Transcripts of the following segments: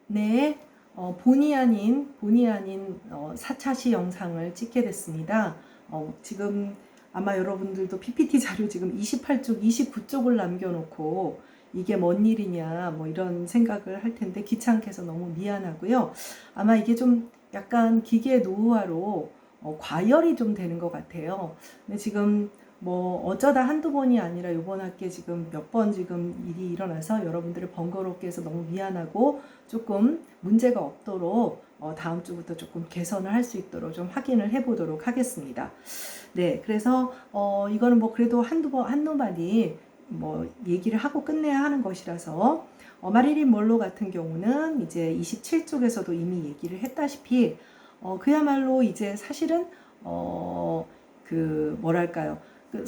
네, 본의 아닌 4차시 영상을 찍게 됐습니다. 지금 아마 여러분들도 PPT 자료 지금 28쪽, 29쪽을 남겨놓고 이게 뭔 일이냐 뭐 이런 생각을 할 텐데 귀찮게 해서 너무 미안하고요. 아마 이게 좀 약간 기계 노후화로 과열이 좀 되는 것 같아요. 근데 지금 뭐 어쩌다 한두 번이 아니라 이번 학기에 지금 몇 번 지금 일이 일어나서 여러분들을 번거롭게 해서 너무 미안하고 조금 문제가 없도록 다음 주부터 조금 개선을 할 수 있도록 좀 확인을 해 보도록 하겠습니다. 네, 그래서 이거는 뭐 그래도 한두 마디 뭐 얘기를 하고 끝내야 하는 것이라서 마릴린 먼로 같은 경우는 이제 27쪽에서도 이미 얘기를 했다시피 그야말로 이제 사실은 그 뭐랄까요, 그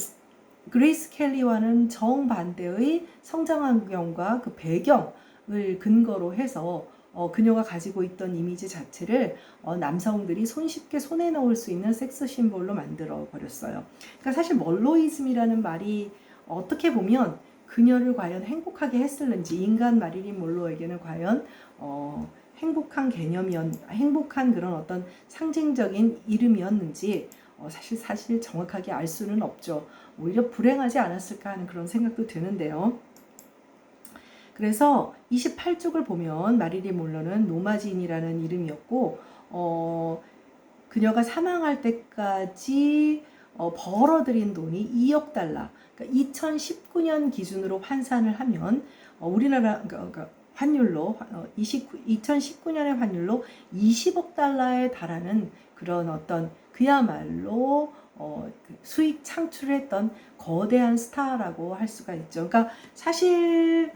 그레이스 켈리와는 정반대의 성장 환경과 그 배경을 근거로 해서 그녀가 가지고 있던 이미지 자체를 남성들이 손쉽게 손에 넣을 수 있는 섹스 심볼로 만들어 버렸어요. 그러니까 사실 멀로이즘이라는 말이 어떻게 보면 그녀를 과연 행복하게 했을는지, 인간 마릴린 먼로에게는 과연 행복한 그런 어떤 상징적인 이름이었는지 사실 정확하게 알 수는 없죠. 오히려 불행하지 않았을까 하는 그런 생각도 드는데요. 그래서 28쪽을 보면 마릴린 먼로는 노마진이라는 이름이었고 그녀가 사망할 때까지 벌어들인 돈이 2억 달러. 그러니까 2019년 기준으로 환산을 하면 우리나라 그러니까 환율로 2019년의 환율로 20억 달러에 달하는 그런 어떤 그야말로 수익 창출을 했던 거대한 스타라고 할 수가 있죠. 그러니까 사실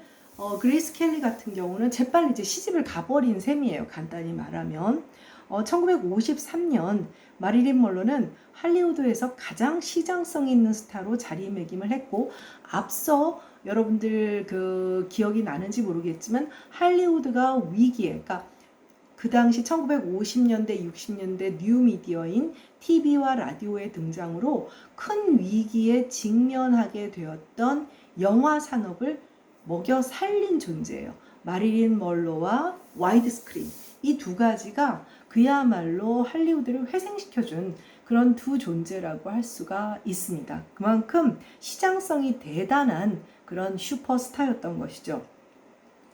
그레이스 켈리 같은 경우는 재빨리 이제 시집을 가버린 셈이에요. 간단히 말하면 1953년 마릴린 먼로는 할리우드에서 가장 시장성 있는 스타로 자리매김을 했고, 앞서 여러분들 그 기억이 나는지 모르겠지만 할리우드가 위기에, 그러니까 그 당시 1950년대, 60년대 뉴미디어인 TV와 라디오의 등장으로 큰 위기에 직면하게 되었던 영화 산업을 먹여 살린 존재예요. 마릴린 먼로와 와이드 스크린, 이 두 가지가 그야말로 할리우드를 회생시켜준 그런 두 존재라고 할 수가 있습니다. 그만큼 시장성이 대단한 그런 슈퍼스타였던 것이죠.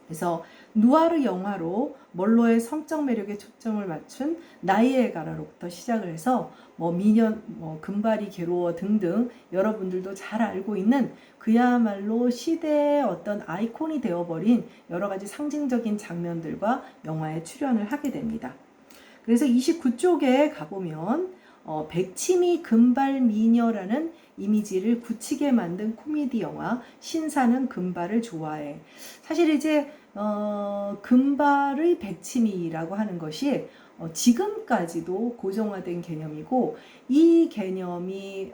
그래서 누아르 영화로 먼로의 성적 매력에 초점을 맞춘 나이에 가라로부터 시작을 해서 뭐 미년, 뭐 금발이 괴로워 등등 여러분들도 잘 알고 있는 그야말로 시대의 어떤 아이콘이 되어버린 여러 가지 상징적인 장면들과 영화에 출연을 하게 됩니다. 그래서 29쪽에 가보면 백치미 금발 미녀라는 이미지를 굳히게 만든 코미디 영화 신사는 금발을 좋아해. 사실 이제 금발의 백치미라고 하는 것이 지금까지도 고정화된 개념이고, 이 개념이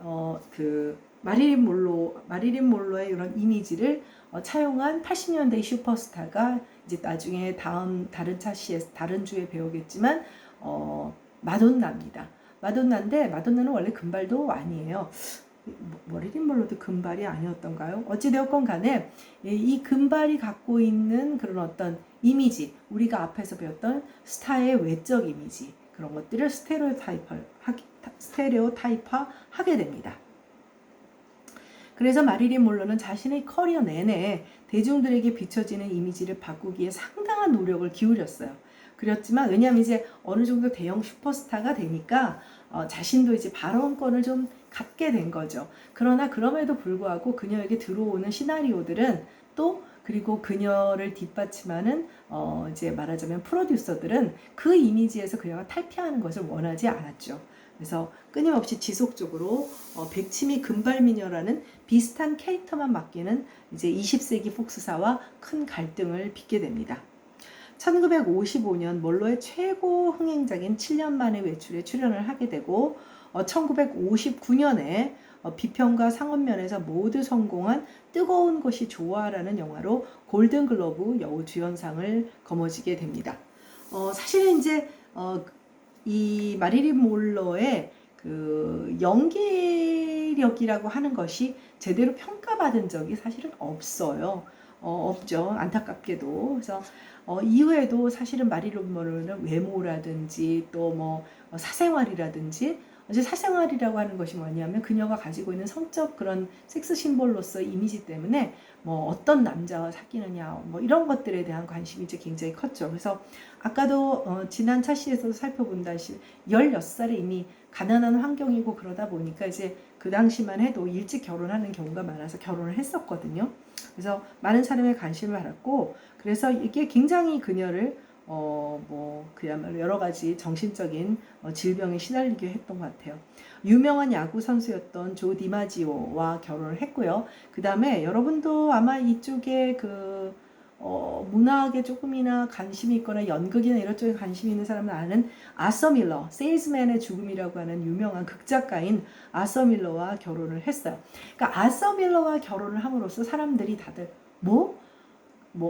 그 마릴린 먼로의 이런 이미지를 차용한 80년대 슈퍼스타가 이제 나중에 다른 차시에서 다른 주에 배우겠지만 마돈나입니다. 마돈나인데 마돈나는 원래 금발도 아니에요. 마릴린 먼로도 금발이 아니었던가요? 어찌되었건 간에 이 금발이 갖고 있는 그런 어떤 이미지, 우리가 앞에서 배웠던 스타의 외적 이미지, 그런 것들을 스테레오타입화 하게 됩니다. 그래서 마릴린 먼로는 자신의 커리어 내내 대중들에게 비춰지는 이미지를 바꾸기에 상당한 노력을 기울였어요. 그렇지만 왜냐하면 이제 어느 정도 대형 슈퍼스타가 되니까 자신도 이제 발언권을 좀 갖게 된 거죠. 그러나 그럼에도 불구하고 그녀에게 들어오는 시나리오들은 또, 그리고 그녀를 뒷받침하는 이제 말하자면 프로듀서들은 그 이미지에서 그녀가 탈피하는 것을 원하지 않았죠. 그래서 끊임없이 지속적으로 백치미 금발미녀라는 비슷한 캐릭터만 맡기는 이제 20세기 폭스사와 큰 갈등을 빚게 됩니다. 1955년 먼로의 최고 흥행작인 7년 만의 외출에 출연을 하게 되고 1959년에 비평과 상업면에서 모두 성공한 뜨거운 것이 좋아라는 영화로 골든글러브 여우주연상을 거머쥐게 됩니다. 사실은 이제 이 마릴린 먼로의 그 연기력이라고 하는 것이 제대로 평가받은 적이 사실은 없어요. 없죠. 안타깝게도. 그래서 이후에도 사실은 마릴린 먼로는 외모라든지 또 뭐 사생활이라든지, 이제 사생활이라고 하는 것이 뭐냐면 그녀가 가지고 있는 성적 그런 섹스 심볼로서 이미지 때문에 뭐 어떤 남자와 사귀느냐 뭐 이런 것들에 대한 관심이 이제 굉장히 컸죠. 그래서 아까도 지난 차시에서 살펴본다시피 16살에 이미 가난한 환경이고 그러다 보니까 이제 그 당시만 해도 일찍 결혼하는 경우가 많아서 결혼을 했었거든요. 그래서 많은 사람의 관심을 받았고, 그래서 이게 굉장히 그녀를 뭐 그야말로 여러 가지 정신적인 질병에 시달리게 했던 것 같아요. 유명한 야구 선수였던 조 디마지오와 결혼을 했고요. 그 다음에 여러분도 아마 이쪽에 그 문학에 조금이나 관심이 있거나 연극이나 이런 쪽에 관심이 있는 사람은 아는 아서 밀러, 세일즈맨의 죽음이라고 하는 유명한 극작가인 아서 밀러와 결혼을 했어요. 그러니까 아서 밀러와 결혼을 함으로써 사람들이 다들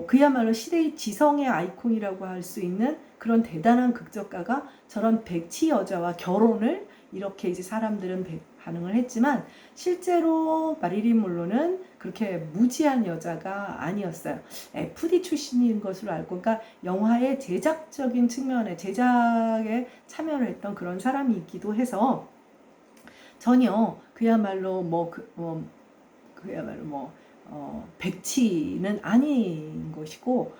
그야말로 시대의 지성의 아이콘이라고 할 수 있는 그런 대단한 극작가가 저런 백치 여자와 결혼을, 이렇게 이제 사람들은 반응을 했지만 실제로 마릴린 먼로는 그렇게 무지한 여자가 아니었어요. FD 출신인 것으로 알고, 그러니까 영화의 제작적인 측면에 제작에 참여를 했던 그런 사람이기도 해서 전혀 그야말로 백치는 아닌 것이고,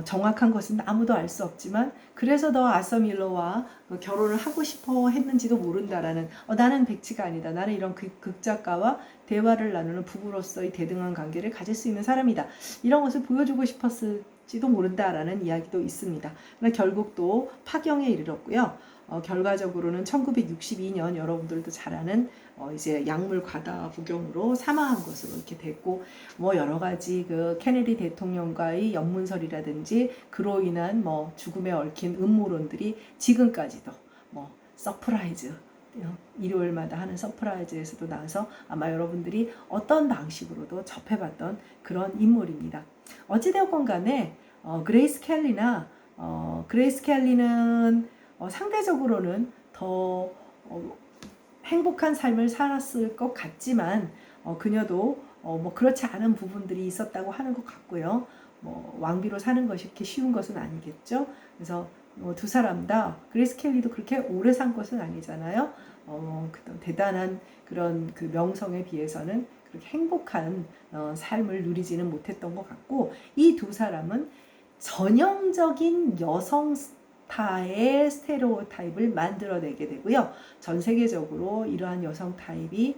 정확한 것은 아무도 알 수 없지만, 그래서 더 아서 밀러와 결혼을 하고 싶어 했는지도 모른다라는, 나는 백치가 아니다, 나는 이런 극작가와 대화를 나누는 부부로서의 대등한 관계를 가질 수 있는 사람이다, 이런 것을 보여주고 싶었을지도 모른다라는 이야기도 있습니다. 그러나 결국 또 파경에 이르렀고요. 결과적으로는 1962년 여러분들도 잘 아는 이제 약물 과다服用으로 사망한 것으로 이렇게 됐고, 여러 가지 그 케네디 대통령과의 연문설이라든지 그로 인한 죽음에 얽힌 음모론들이 지금까지도 서프라이즈, 일요일마다 하는 서프라이즈에서도 나와서 아마 여러분들이 어떤 방식으로도 접해봤던 그런 인물입니다. 어찌되었건 간에 그레이스 켈리는 상대적으로는 더 행복한 삶을 살았을 것 같지만 그녀도 그렇지 않은 부분들이 있었다고 하는 것 같고요. 왕비로 사는 것이 이렇게 쉬운 것은 아니겠죠. 그래서 두 사람 다, 그레이스 켈리도 그렇게 오래 산 것은 아니잖아요. 대단한 그런 그 명성에 비해서는 그렇게 행복한 삶을 누리지는 못했던 것 같고, 이 두 사람은 전형적인 여성 타의 스테레오타입을 만들어내게 되고요. 전 세계적으로 이러한 여성 타입이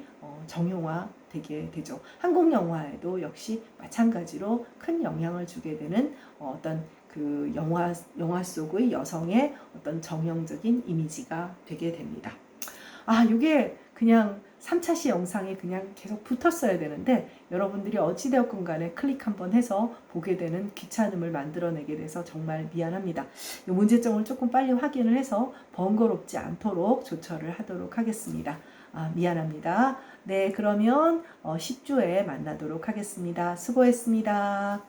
정형화되게 되죠. 한국 영화에도 역시 마찬가지로 큰 영향을 주게 되는 어떤 그 영화 속의 여성의 어떤 정형적인 이미지가 되게 됩니다. 이게 그냥 3차시 영상에 그냥 계속 붙었어야 되는데, 여러분들이 어찌되었건 간에 클릭 한번 해서 보게 되는 귀찮음을 만들어내게 돼서 정말 미안합니다. 이 문제점을 조금 빨리 확인을 해서 번거롭지 않도록 조처를 하도록 하겠습니다. 미안합니다. 네, 그러면 10주에 만나도록 하겠습니다. 수고했습니다.